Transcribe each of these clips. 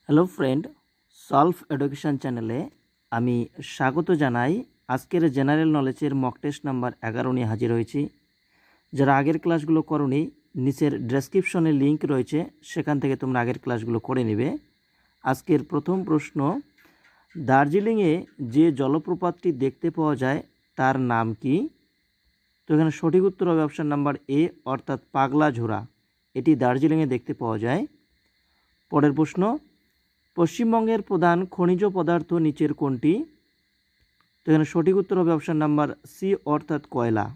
Hello friend, solve education চ্যানেলে আমি স্বাগত জানাই। আজকের জেনারেল নলেজের মক টেস্ট নাম্বার 11 নিয়ে হাজির হয়েছি। যারা আগের ক্লাসগুলো করোনি, নিচের ডেসক্রিপশনে লিঙ্ক রয়েছে, সেখান থেকে তোমরা আগের ক্লাসগুলো করে নেবে। আজকের প্রথম প্রশ্ন, দার্জিলিংয়ে যে জলপ্রপাতটি দেখতে পাওয়া যায় তার নাম কি? তো এখানে সঠিক উত্তর হবে অপশান নাম্বার এ, অর্থাৎ পাগলা ঝোড়া। এটি দার্জিলিংয়ে দেখতে পাওয়া যায়। পরের প্রশ্ন, পশ্চিমবঙ্গের প্রধান খনিজ পদার্থ নিচের কোনটি? তো এখানে সঠিক উত্তর হবে অপশান নাম্বার সি, অর্থাৎ কয়লা।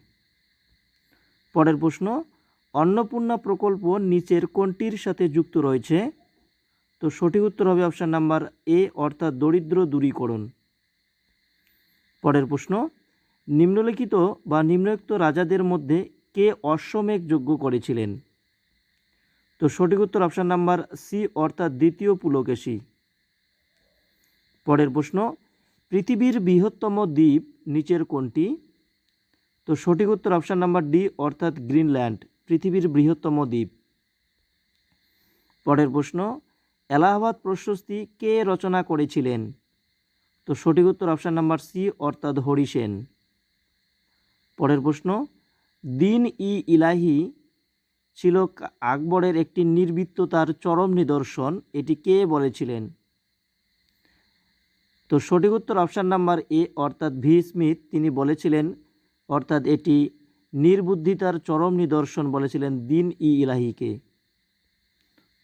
পরের প্রশ্ন, অন্নপূর্ণা প্রকল্প নিচের কোনটির সাথে যুক্ত রয়েছে? তো সঠিক উত্তর হবে অপশান নাম্বার এ, অর্থাৎ দরিদ্র দূরীকরণ। পরের প্রশ্ন, নিম্নলিখিত বা নিম্নোক্ত রাজাদের মধ্যে কে অশ্বমেধ যজ্ঞ করেছিলেন? তো সঠিক উত্তর অপশান নাম্বার সি, অর্থাৎ দ্বিতীয় পুলকেশী। পরের প্রশ্ন, পৃথিবীর বৃহত্তম দ্বীপ নিচের কোনটি? তো সঠিক উত্তর অপশান নাম্বার ডি, অর্থাৎ গ্রিনল্যান্ড পৃথিবীর বৃহত্তম দ্বীপ। পরের প্রশ্ন, এলাহাবাদ প্রশস্তি কে রচনা করেছিলেন? তো সঠিক উত্তর অপশান নাম্বার সি, অর্থাৎ হরি সেন। পরের প্রশ্ন, দিন ই ইলাহি ছিল আকবরের একটি নির্বৃত্ততার চরম নিদর্শন, এটি কে বলেছিলেন? তো সঠিক উত্তর অপশান নাম্বার এ, অর্থাৎ ভি স্মিথ, তিনি বলেছিলেন, অর্থাৎ এটি নির্বুদ্ধিতার চরম নিদর্শন বলেছিলেন দিন ই ইলাহিকে।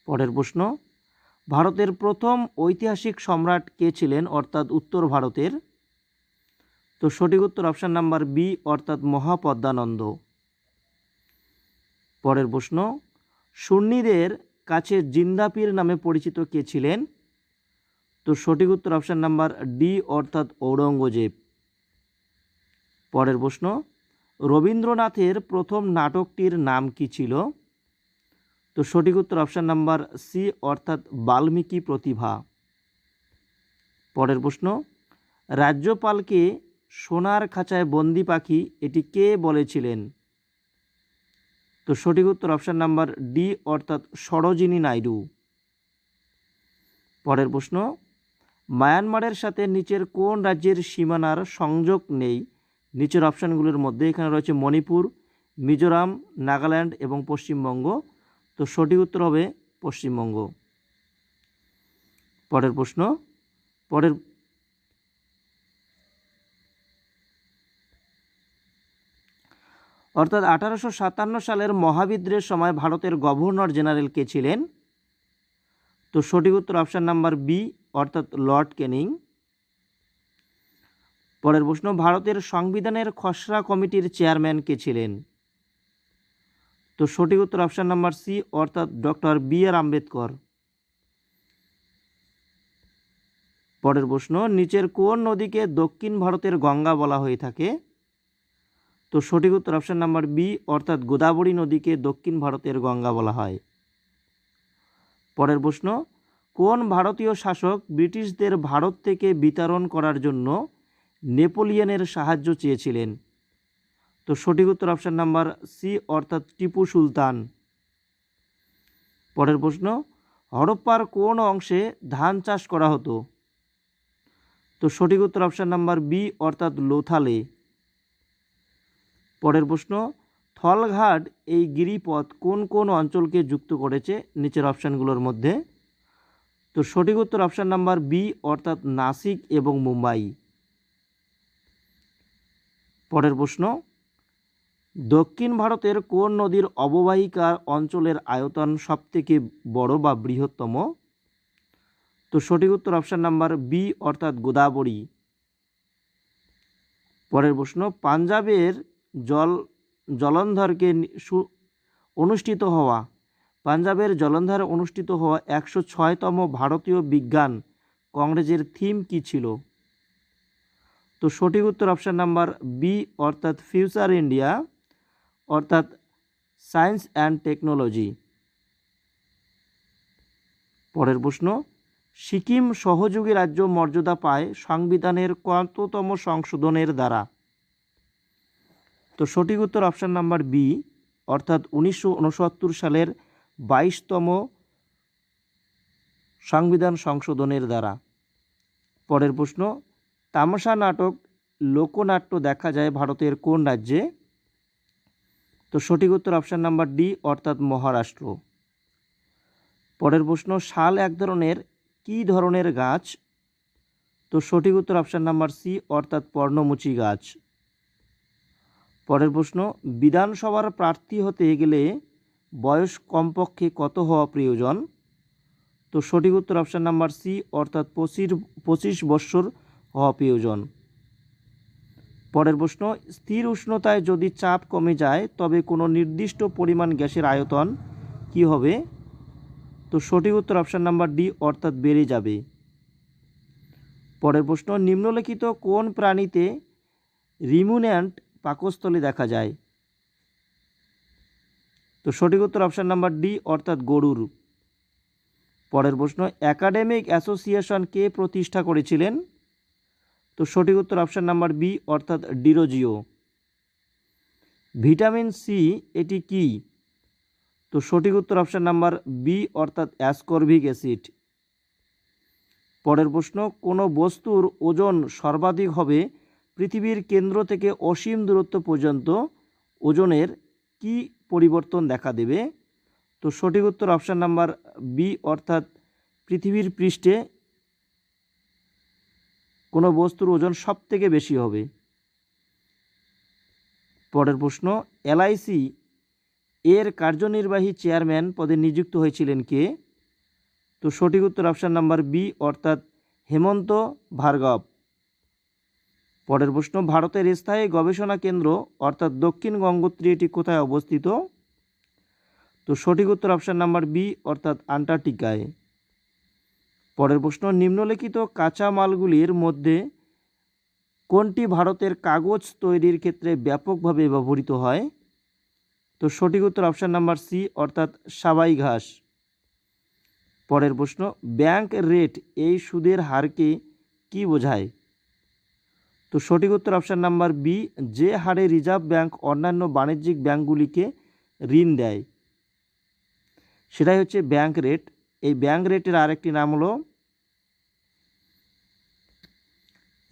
পরের প্রশ্ন, ভারতের প্রথম ঐতিহাসিক সম্রাট কে ছিলেন, অর্থাৎ উত্তর ভারতের? তো সঠিক উত্তর অপশান নাম্বার বি, অর্থাৎ মহাপদ্মানন্দ। পরের প্রশ্ন, সুন্নিদের কাছে জিন্দাপীর নামে পরিচিত কে ছিলেন? তো সঠিক উত্তর অপশান নাম্বার ডি, অর্থাৎ ঔরঙ্গজেব। পরের প্রশ্ন, রবীন্দ্রনাথের প্রথম নাটকটির নাম কি ছিল? তো সঠিক উত্তর অপশান নাম্বার সি, অর্থাৎ বাল্মীকি প্রতিভা। পরের প্রশ্ন, রাজ্যপালকে সোনার খাঁচায় বন্দি পাখি, এটি কে বলেছিলেন? তো সঠিক উত্তর অপশান নাম্বার ডি, অর্থাৎ সরোজিনী নাইডু। পরের প্রশ্ন, মায়ানমারের সাথে নিচের কোন রাজ্যের সীমানার সংযোগ নেই? নিচের অপশানগুলোর মধ্যে এখানে রয়েছে মণিপুর, মিজোরাম, নাগাল্যান্ড এবং পশ্চিমবঙ্গ। তো সঠিক উত্তর হবে পশ্চিমবঙ্গ। পরের প্রশ্ন, অর্থাৎ 1857 সালের মহাবিদ্রোহের সময় ভারতের গভর্নর জেনারেল কে ছিলেন? তো সঠিক উত্তর অপশান নাম্বার বি, অর্থাৎ লর্ড ক্যানিং। পরের প্রশ্ন, ভারতের সংবিধানের খসড়া কমিটির চেয়ারম্যান কে ছিলেন? তো সঠিক উত্তর অপশান নাম্বার সি, অর্থাৎ ডক্টর বি আর আম্বেদকর। পরের প্রশ্ন, নিচের কোন নদীকে দক্ষিণ ভারতের গঙ্গা বলা হয়ে থাকে? তো সঠিক উত্তর অপশান নাম্বার বি, অর্থাৎ গোদাবরী নদীকে দক্ষিণ ভারতের গঙ্গা বলা হয়। পরের প্রশ্ন, কোন ভারতীয় শাসক ব্রিটিশদের ভারত থেকে বিতাড়ন করার জন্য নেপোলিয়নের সাহায্য চেয়েছিলেন? তো সঠিক উত্তর অপশান নাম্বার সি, অর্থাৎ টিপু সুলতান। পরের প্রশ্ন, হরপ্পার কোন অংশে ধান চাষ করা হতো? তো সঠিক উত্তর অপশান নাম্বার বি, অর্থাৎ লোথালে। পরের প্রশ্ন, থলঘাট এই গিরিপথ কোন কোন অঞ্চলকে যুক্ত করেছে নিচের অপশানগুলোর মধ্যে? তো সঠিক উত্তর অপশান নাম্বার বি, অর্থাৎ নাসিক এবং মুম্বাই। পরের প্রশ্ন, দক্ষিণ ভারতের কোন নদীর অববাহিকা অঞ্চলের আয়তন সবথেকে বড় বা বৃহত্তম? তো সঠিক উত্তর অপশান নাম্বার বি, অর্থাৎ গোদাবরী। পরের প্রশ্ন, পাঞ্জাবের জলন্ধরে অনুষ্ঠিত হওয়া 106তম ভারতীয় বিজ্ঞান কংগ্রেসের থিম কি ছিল? তো সঠিক উত্তর অপশান নাম্বার বি, অর্থাৎ ফিউচার ইন্ডিয়া, অর্থাৎ সায়েন্স অ্যান্ড টেকনোলজি। পরের প্রশ্ন, সিকিম সহযোগী রাজ্য মর্যাদা পায় সংবিধানের কততম সংশোধনের দ্বারা? তো সঠিক উত্তর অপশান নাম্বার বি, অর্থাৎ 1969 সালের 22তম সংবিধান সংশোধনের দ্বারা। পরের প্রশ্ন, তামাশা নাটক লোকনাট্য দেখা যায় ভারতের কোন রাজ্যে? তো সঠিক উত্তর অপশান নাম্বার ডি অর্থাৎ মহারাষ্ট্র। পরের প্রশ্ন, শাল এক ধরনের কী ধরনের গাছ? তো সঠিক উত্তর অপশান নাম্বার সি অর্থাৎ পর্ণমোচী গাছ। পরের প্রশ্ন, বিধানসভার প্রার্থী হতে গেলে বয়স কমপক্ষে কত হওয়া প্রয়োজন? তো সঠিক উত্তর অপশান নাম্বার সি অর্থাৎ 25 বৎসর হওয়া প্রয়োজন। পরের প্রশ্ন, স্থির উষ্ণতায় যদি চাপ কমে যায় তবে কোনো নির্দিষ্ট পরিমাণ গ্যাসের আয়তন কি হবে? তো সঠিক উত্তর অপশান নাম্বার ডি অর্থাৎ বেড়ে যাবে। পরের প্রশ্ন, নিম্নলিখিত কোন প্রাণীতে রিমুন্যান্ট পাকস্থলী দেখা যায়? তো সঠিক উত্তর অপশান নাম্বার ডি অর্থাৎ গরুর। পরের প্রশ্ন, একাডেমিক অ্যাসোসিয়েশন কে প্রতিষ্ঠা করেছিলেন? তো সঠিক উত্তর অপশান নাম্বার বি অর্থাৎ ডিরোজিও। ভিটামিন সি এটি কি? তো সঠিক উত্তর অপশান নাম্বার বি অর্থাৎ অ্যাসকর্বিক অ্যাসিড। পরের প্রশ্ন, কোনো বস্তুর ওজন সর্বাধিক হবে পৃথিবীর কেন্দ্র থেকে অসীম দূরত্ব পর্যন্ত ওজনের কি পরিবর্তন দেখা দেবে? তো সঠিক উত্তর অপশান নাম্বার বি অর্থাৎ পৃথিবীর পৃষ্ঠে কোনো বস্তুর ওজন সব থেকে বেশি হবে। পরের প্রশ্ন, এলআইসি এর কার্যনির্বাহী চেয়ারম্যান পদে নিযুক্ত হয়েছিলেন কে? তো সঠিক উত্তর অপশান নাম্বার বি অর্থাৎ হেমন্ত ভার্গব। পরের প্রশ্ন, ভারতের স্থায়ী গবেষণা কেন্দ্র অর্থাৎ দক্ষিণ গঙ্গোত্রী এটি কোথায় অবস্থিত? তো সঠিক উত্তর অপশান নাম্বার বি অর্থাৎ আন্টার্কটিকায়। পরের প্রশ্ন, নিম্নলিখিত কাঁচামালগুলির মধ্যে কোনটি ভারতের কাগজ তৈরির ক্ষেত্রে ব্যাপকভাবে ব্যবহৃত হয়? তো সঠিক উত্তর অপশান নাম্বার সি অর্থাৎ সাবাই ঘাস। পরের প্রশ্ন, ব্যাংক রেট এই সুদের হারকে কি বোঝায়? তো সঠিক উত্তর অপশান নাম্বার বি যে হারে রিজার্ভ ব্যাংক অন্যান্য বাণিজ্যিক ব্যাংকগুলিকে ঋণ দেয় সেটাই হচ্ছে ব্যাংক রেট। এই ব্যাংক রেটের আরেকটি নাম হলো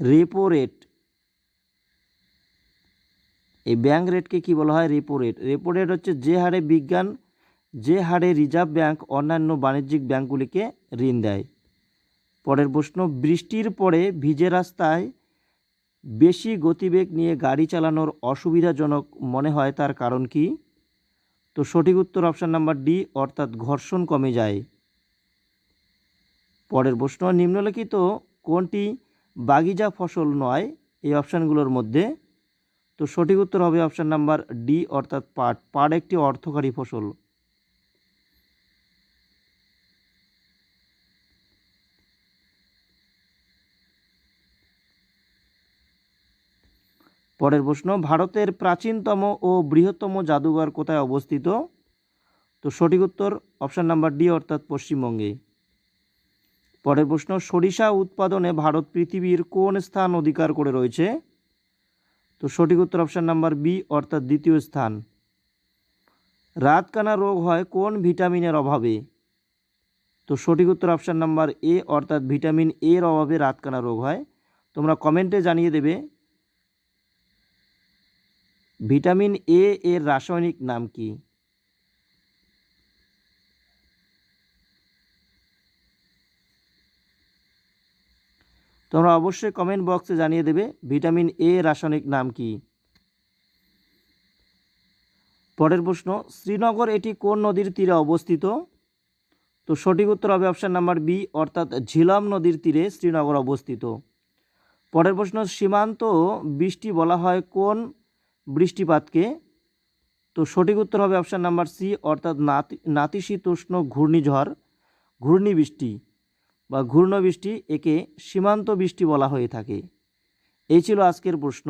রেপো রেট। এই ব্যাংক রেটকে কি বলা হয়? Repo rate. রেপো রেট হচ্ছে যে হারে রিজার্ভ ব্যাংক অন্যান্য বাণিজ্যিক ব্যাংকগুলিকে ঋণ দেয়। পরের প্রশ্ন, বৃষ্টির পরে ভিজে রাস্তায় বেশি গতিবেগ নিয়ে গাড়ি চালানোর অসুবিধাজনক মনে হয় তার কারণ কি? তো সঠিক উত্তর অপশান নাম্বার ডি অর্থাৎ ঘর্ষণ কমে যায়। পরের প্রশ্ন, নিম্নলিখিত কোনটি বাগিচা ফসল নয় এই অপশানগুলোর মধ্যে? তো সঠিক উত্তর হবে অপশান নাম্বার ডি অর্থাৎ পাট। পাট একটি অর্থকারী ফসল। পরের প্রশ্ন, ভারতের প্রাচীনতম ও বৃহত্তম জাদুঘর কোথায় অবস্থিত? তো সঠিক উত্তর অপশান নাম্বার ডি অর্থাৎ পশ্চিমবঙ্গে। পরের প্রশ্ন, সরিষা উৎপাদনে ভারত পৃথিবীর কোন স্থান অধিকার করে রয়েছে? তো সঠিক উত্তর অপশান নাম্বার বি অর্থাৎ দ্বিতীয় স্থান। রাতকানা রোগ হয় কোন ভিটামিনের অভাবে? তো সঠিক উত্তর অপশান নাম্বার এ অর্থাৎ ভিটামিন এর অভাবে রাতকানা রোগ হয়। তোমরা কমেন্টে জানিয়ে দেবে ভিটামিন এ এর রাসায়নিক নাম কি? তোমরা অবশ্যই কমেন্ট বক্সে জানিয়ে দেবে ভিটামিন এ রাসায়নিক নাম কি। পরের প্রশ্ন, শ্রীনগর এটি কোন নদীর তীরে অবস্থিত? তো সঠিক উত্তর হবে অপশান নাম্বার বি অর্থাৎ ঝিলাম নদীর তীরে শ্রীনগর অবস্থিত। পরের প্রশ্ন, সীমান্ত বৃষ্টি বলা হয় কোন বৃষ্টিপাতকে? তো সঠিক উত্তর হবে অপশান নাম্বার সি অর্থাৎ নাতিশীতোষ্ণ ঘূর্ণিবৃষ্টি বা ঘূর্ণবৃষ্টি, একে সীমান্ত বৃষ্টি বলা হয়ে থাকে। এই ছিল আজকের প্রশ্ন।